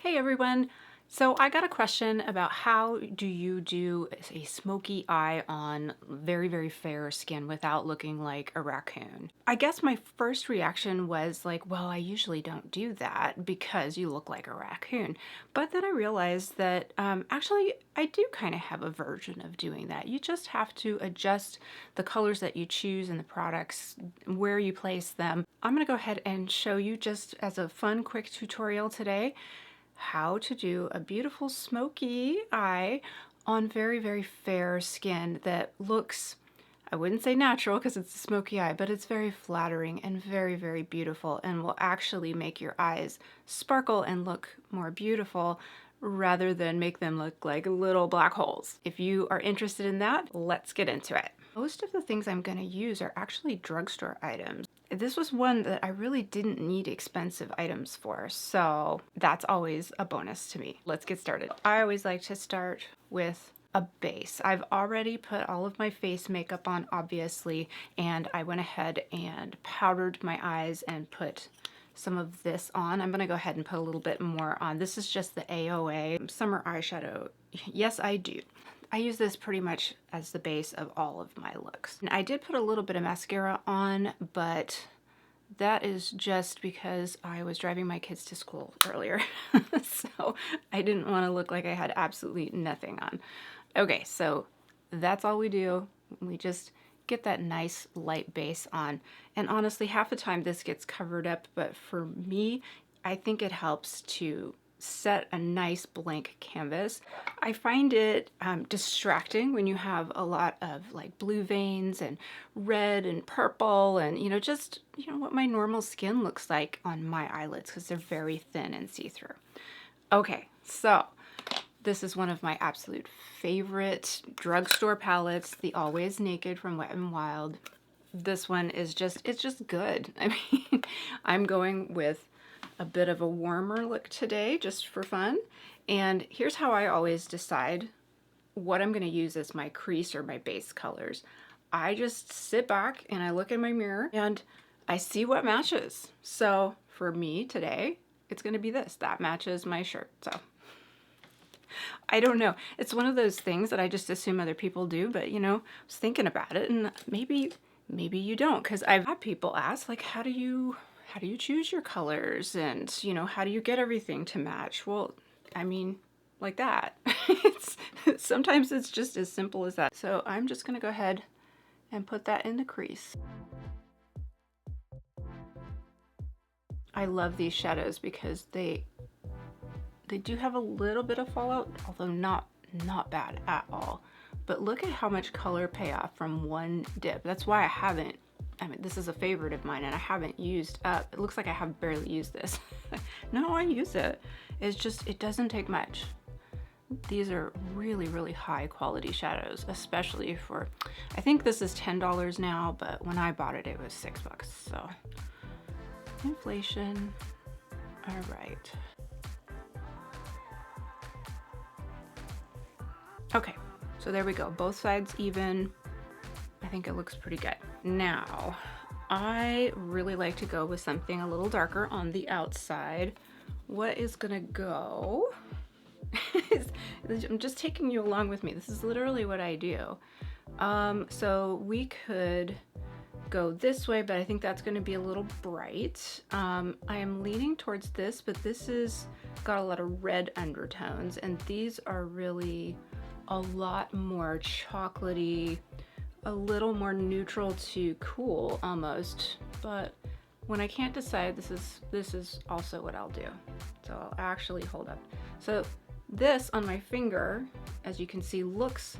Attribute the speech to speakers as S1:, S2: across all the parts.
S1: Hey everyone. So I got a question about how do you do a smoky eye on very, very fair skin without looking like a raccoon? I guess my first reaction was like, well, I usually don't do that because you look like a raccoon. But then I realized that actually I do kind of have a version of doing that. You just have to adjust the colors that you choose and the products, where you place them. I'm going to go ahead and show you just as a fun, quick tutorial today how to do a beautiful smoky eye on very, very fair skin that looks, I wouldn't say natural because it's a smoky eye, but it's very flattering and very, very beautiful and will actually make your eyes sparkle and look more beautiful rather than make them look like little black holes. If you are interested in that, let's get into it. Most of the things I'm going to use are actually drugstore items. This was one that I really didn't need expensive items for, so that's always a bonus to me. Let's get started. I always like to start with a base. I've already put all of my face makeup on, obviously, and I went ahead and powdered my eyes and put some of this on. I'm going to go ahead and put a little bit more on. This is just the AOA Summer Eyeshadow. Yes, I do. I use this pretty much as the base of all of my looks. And I did put a little bit of mascara on, but that is just because I was driving my kids to school earlier. So I didn't want to look like I had absolutely nothing on. Okay, so that's all we do. We just get that nice light base on. And honestly, half the time this gets covered up, but for me, I think it helps to set a nice blank canvas. I find it distracting when you have a lot of like blue veins and red and purple and just what my normal skin looks like on my eyelids because they're very thin and see-through. Okay, so this is one of my absolute favorite drugstore palettes, the Always Naked from Wet n Wild. This one is it's just good. I mean, I'm going with a bit of a warmer look today just for fun. And here's how I always decide what I'm going to use as my crease or my base colors. I just sit back and I look in my mirror and I see what matches. So for me today, it's going to be this. That matches my shirt. So I don't know. It's one of those things that I just assume other people do, but I was thinking about it and maybe you don't, because I've had people ask like, how do you choose your colors and how do you get everything to match? Well, I mean, like that. Sometimes it's just as simple as that. So I'm just gonna go ahead and put that in the crease. I love these shadows because they do have a little bit of fallout, although not bad at all. But look at how much color payoff from one dip. That's why I mean, this is a favorite of mine and I haven't used up. It looks like I have barely used this. No, I use it. It's just, it doesn't take much. These are really, really high quality shadows, especially for, I think this is $10 now, but when I bought it, it was $6. So inflation. All right. Okay, so there we go. Both sides even. I think it looks pretty good. Now, I really like to go with something a little darker on the outside. What is gonna go? I'm just taking you along with me. This is literally what I do. So we could go this way, but I think that's gonna be a little bright. I am leaning towards this, but this is got a lot of red undertones, and these are really a lot more chocolatey, a little more neutral to cool almost, but when I can't decide, this is also what I'll do. So I'll actually hold up. So this on my finger, as you can see, looks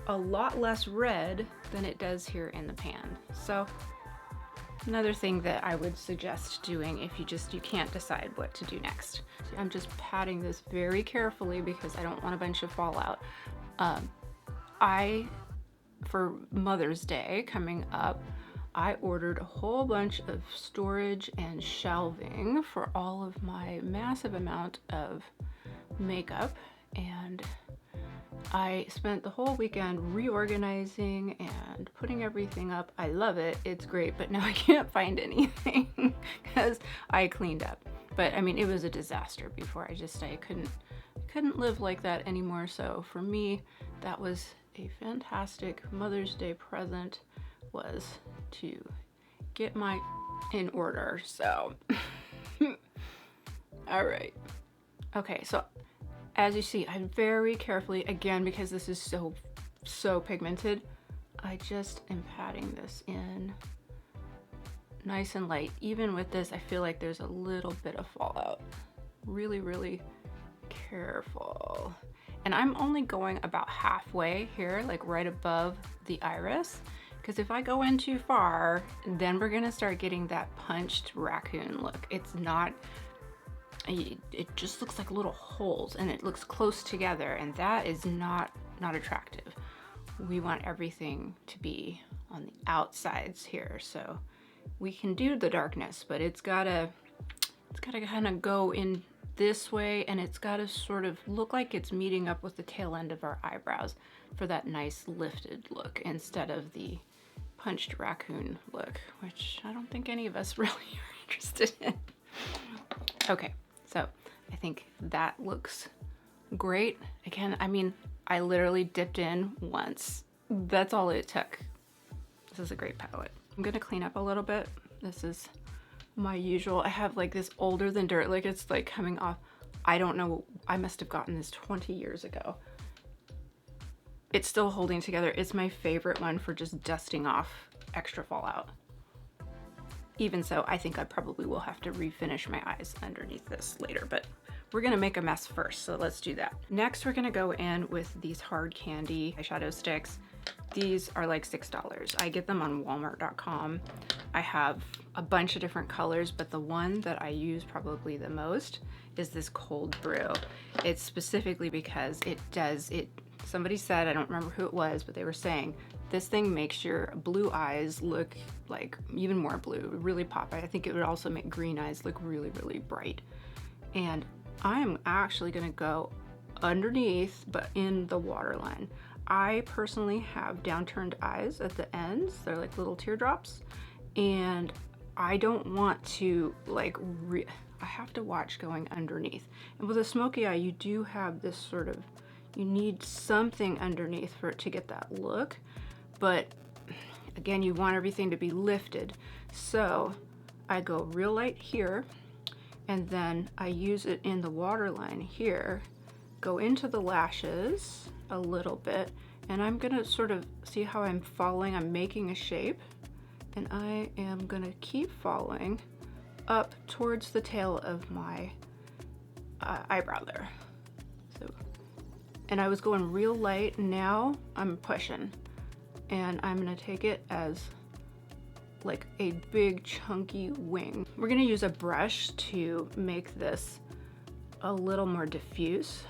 S1: a lot less red than it does here in the pan. So another thing that I would suggest doing if you can't decide what to do next. I'm just patting this very carefully because I don't want a bunch of fallout. For Mother's Day coming up, I ordered a whole bunch of storage and shelving for all of my massive amount of makeup, and I spent the whole weekend reorganizing and putting everything up. I love it, it's great, but now I can't find anything because I cleaned up. But I mean, it was a disaster before. I couldn't live like that anymore. So for me, that was a fantastic Mother's Day present, was to get my in order. So all right. Okay, so as you see, I'm very carefully, again, because this is so pigmented, I just am patting this in nice and light. Even with this, I feel like there's a little bit of fallout. Really, really careful. And I'm only going about halfway here, like right above the iris, because if I go in too far, then we're gonna start getting that punched raccoon look. It's not, it just looks like little holes, and it looks close together, and that is not attractive. We want everything to be on the outsides here, so we can do the darkness, but it's gotta kind of go in this way, and it's gotta sort of look like it's meeting up with the tail end of our eyebrows for that nice lifted look, instead of the punched raccoon look, which I don't think any of us really are interested in. Okay, so I think that looks great. Again, I mean, I literally dipped in once. That's all it took. This is a great palette. I'm gonna clean up a little bit. This is my usual. I have like this older than dirt, like it's like coming off. I don't know, I must have gotten this 20 years ago. It's still holding together. It's my favorite one for just dusting off extra fallout. Even so, I think I probably will have to refinish my eyes underneath this later, but we're gonna make a mess first, so let's do that. Next, we're gonna go in with these hard candy eyeshadow sticks. These are like $6. I get them on walmart.com. I have a bunch of different colors, but the one that I use probably the most is this cold brew. It's specifically because somebody said, I don't remember who it was, but they were saying, this thing makes your blue eyes look like even more blue, really pop. I think it would also make green eyes look really, really bright. And I'm actually gonna go underneath, but in the waterline. I personally have downturned eyes at the ends. They're like little teardrops. And I don't want to like, I have to watch going underneath. And with a smoky eye, you do have this sort of, you need something underneath for it to get that look. But again, you want everything to be lifted. So I go real light here, and then I use it in the waterline here, go into the lashes a little bit, and I'm gonna sort of see how I'm following. I'm making a shape, and I am gonna keep following up towards the tail of my eyebrow there. So, and I was going real light, now I'm pushing, and I'm gonna take it as like a big chunky wing. We're gonna use a brush to make this a little more diffuse.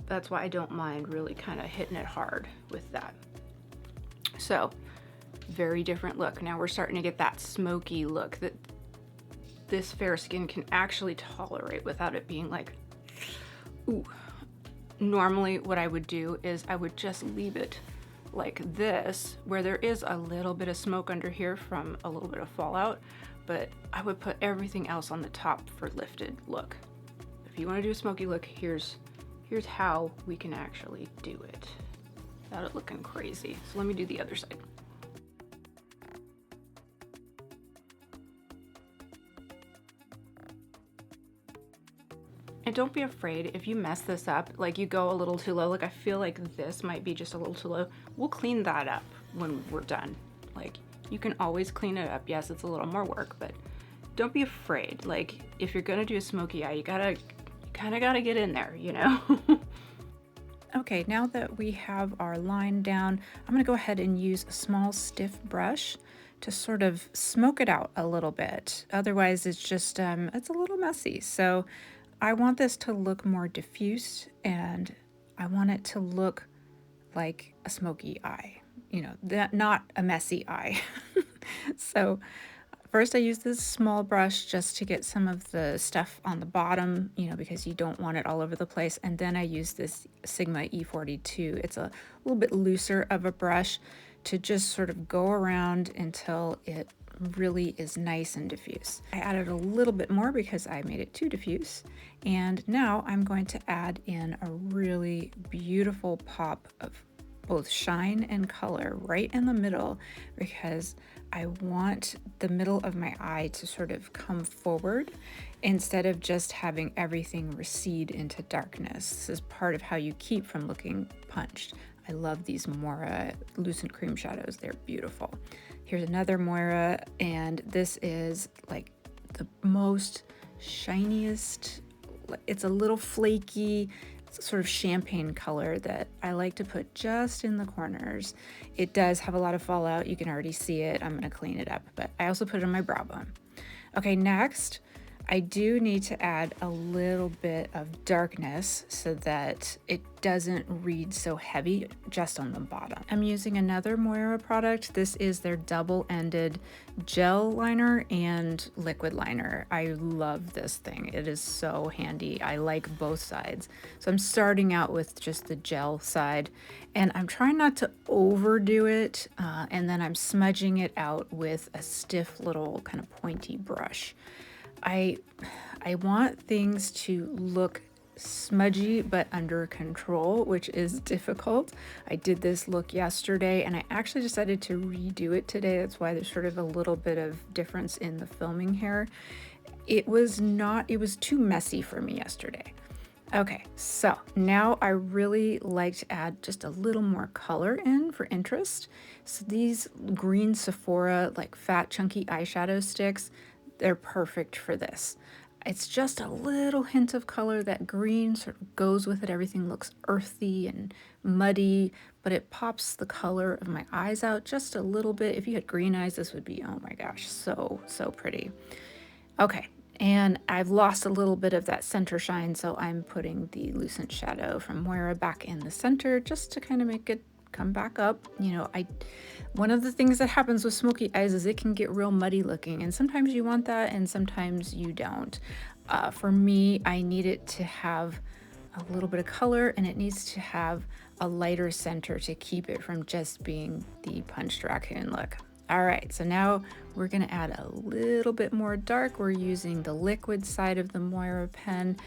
S1: That's why I don't mind really kind of hitting it hard with that. So, very different look. Now we're starting to get that smoky look that this fair skin can actually tolerate without it being like, ooh. Normally what I would do is I would just leave it like this, where there is a little bit of smoke under here from a little bit of fallout, but I would put everything else on the top for lifted look. If you want to do a smoky look, here's how we can actually do it without it looking crazy. So let me do the other side. And don't be afraid if you mess this up, like you go a little too low, like I feel like this might be just a little too low. We'll clean that up when we're done. Like you can always clean it up. Yes, it's a little more work, but don't be afraid. Like if you're gonna do a smoky eye, you kind of gotta get in there, you know? Okay, now that we have our line down, I'm gonna go ahead and use a small stiff brush to sort of smoke it out a little bit. Otherwise it's just, it's a little messy. So I want this to look more diffuse, and I want it to look like a smoky eye, you know, not a messy eye. So first I use this small brush just to get some of the stuff on the bottom, you know, because you don't want it all over the place. And then I use this Sigma E42. It's a little bit looser of a brush to just sort of go around until it really is nice and diffuse. I added a little bit more because I made it too diffuse. And now I'm going to add in a really beautiful pop of both shine and color right in the middle, because I want the middle of my eye to sort of come forward instead of just having everything recede into darkness. This is part of how you keep from looking punched. I love these Moira Lucent Cream Shadows. They're beautiful. Here's another Moira, and this is like the most shiniest. It's a little flaky, sort of champagne color that I like to put just in the corners. It does have a lot of fallout. You can already see it. I'm going to clean it up, but I also put it on my brow bone. Okay, next, I do need to add a little bit of darkness so that it doesn't read so heavy just on the bottom. I'm using another Moira product. This is their double-ended gel liner and liquid liner. I love this thing. It is so handy. I like both sides. So I'm starting out with just the gel side, and I'm trying not to overdo it, and then I'm smudging it out with a stiff little kind of pointy brush. I want things to look smudgy but under control, which is difficult. I did this look yesterday and I actually decided to redo it today. That's why there's sort of a little bit of difference in the filming here. It was too messy for me yesterday. Okay, so now I really like to add just a little more color in for interest. So these green Sephora, like fat chunky eyeshadow sticks, they're perfect for this. It's just a little hint of color. That green sort of goes with it. Everything looks earthy and muddy, but it pops the color of my eyes out just a little bit. If you had green eyes, this would be, oh my gosh, so pretty. Okay, and I've lost a little bit of that center shine, so I'm putting the Lucent Shadow from Moira back in the center just to kind of make it come back up. You know, one of the things that happens with smoky eyes is it can get real muddy looking, and sometimes you want that and sometimes you don't. For me, I need it to have a little bit of color, and it needs to have a lighter center to keep it from just being the punched raccoon look. All right, so now we're gonna add a little bit more dark. We're using the liquid side of the Moira pen,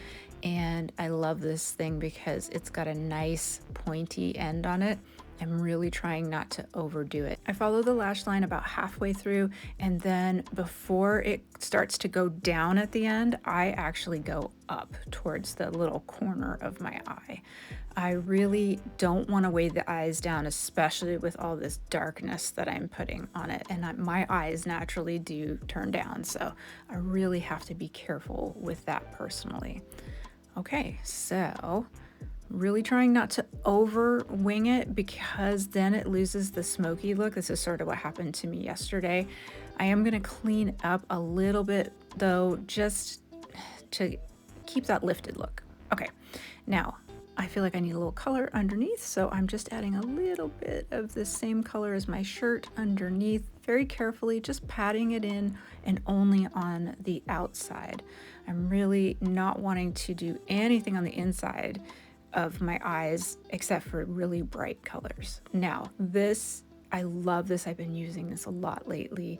S1: and I love this thing because it's got a nice pointy end on it. I'm really trying not to overdo it. I follow the lash line about halfway through, and then before it starts to go down at the end, I actually go up towards the little corner of my eye. I really don't want to weigh the eyes down, especially with all this darkness that I'm putting on it. And my eyes naturally do turn down, so I really have to be careful with that personally. Okay, so really trying not to over wing it because then it loses the smoky look. This is sort of what happened to me yesterday. I am going to clean up a little bit though, just to keep that lifted look. Okay, now I feel like I need a little color underneath, so I'm just adding a little bit of the same color as my shirt underneath, very carefully, just patting it in and only on the outside. I'm really not wanting to do anything on the inside of my eyes except for really bright colors. Now this, I love this. I've been using this a lot lately.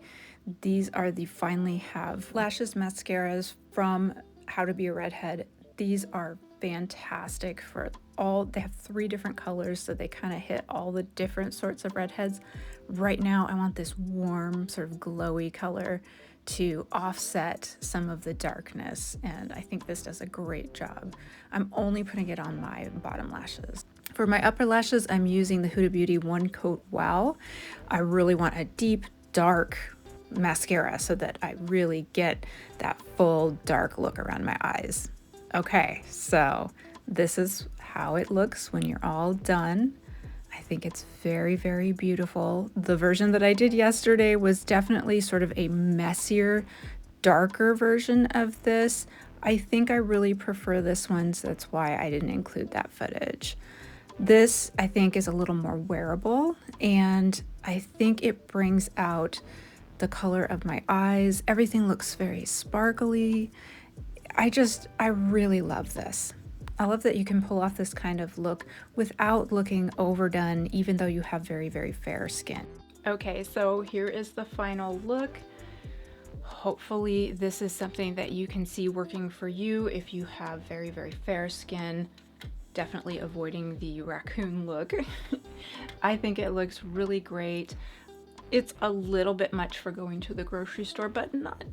S1: These are the Finally Have Lashes mascaras from How to Be a Redhead. These are fantastic for all, they have 3 different colors, so they kind of hit all the different sorts of redheads. Right now I want this warm sort of glowy color to offset some of the darkness, and I think this does a great job. I'm only putting it on my bottom lashes. For my upper lashes, I'm using the Huda Beauty One Coat Wow. I really want a deep, dark mascara so that I really get that full dark look around my eyes. Okay, so this is how it looks when you're all done. I think it's very, very beautiful. The version that I did yesterday was definitely sort of a messier, darker version of this. I think I really prefer this one, so that's why I didn't include that footage. This, I think, is a little more wearable, and I think it brings out the color of my eyes. Everything looks very sparkly. I really love this. I love that you can pull off this kind of look without looking overdone, even though you have very, very fair skin. Okay, so here is the final look. hopefully this is something that you can see working for you if you have very, very fair skin. Definitely avoiding the raccoon look. I think it looks really great. It's a little bit much for going to the grocery store, but not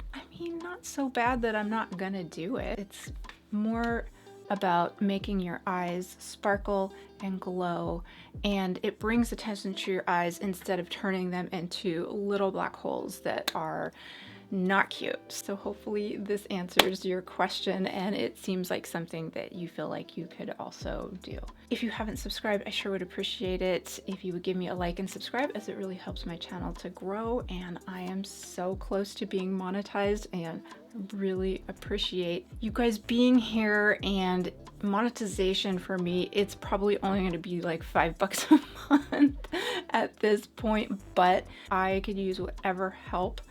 S1: so bad that I'm not gonna do it. It's more about making your eyes sparkle and glow, and it brings attention to your eyes instead of turning them into little black holes that are not cute. So hopefully this answers your question, and it seems like something that you feel like you could also do. If you haven't subscribed, I sure would appreciate it if you would give me a like and subscribe, as it really helps my channel to grow, and I am so close to being monetized, and I really appreciate you guys being here. And monetization for me, it's probably only going to be like $5 a month at this point, but I could use whatever help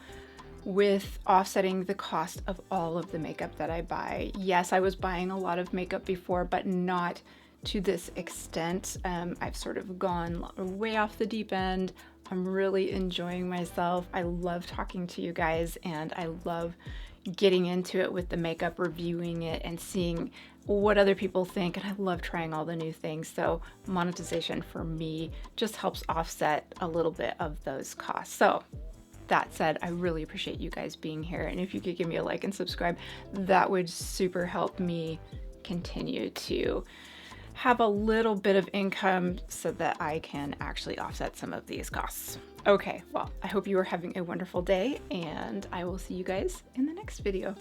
S1: with offsetting the cost of all of the makeup that I buy. Yes, I was buying a lot of makeup before, but not to this extent. I've sort of gone way off the deep end. I'm really enjoying myself. I love talking to you guys, and I love getting into it with the makeup, reviewing it and seeing what other people think, and I love trying all the new things. So monetization for me just helps offset a little bit of those costs. So that said, I really appreciate you guys being here, and if you could give me a like and subscribe, that would super help me continue to have a little bit of income so that I can actually offset some of these costs. Okay, well, I hope you are having a wonderful day, and I will see you guys in the next video.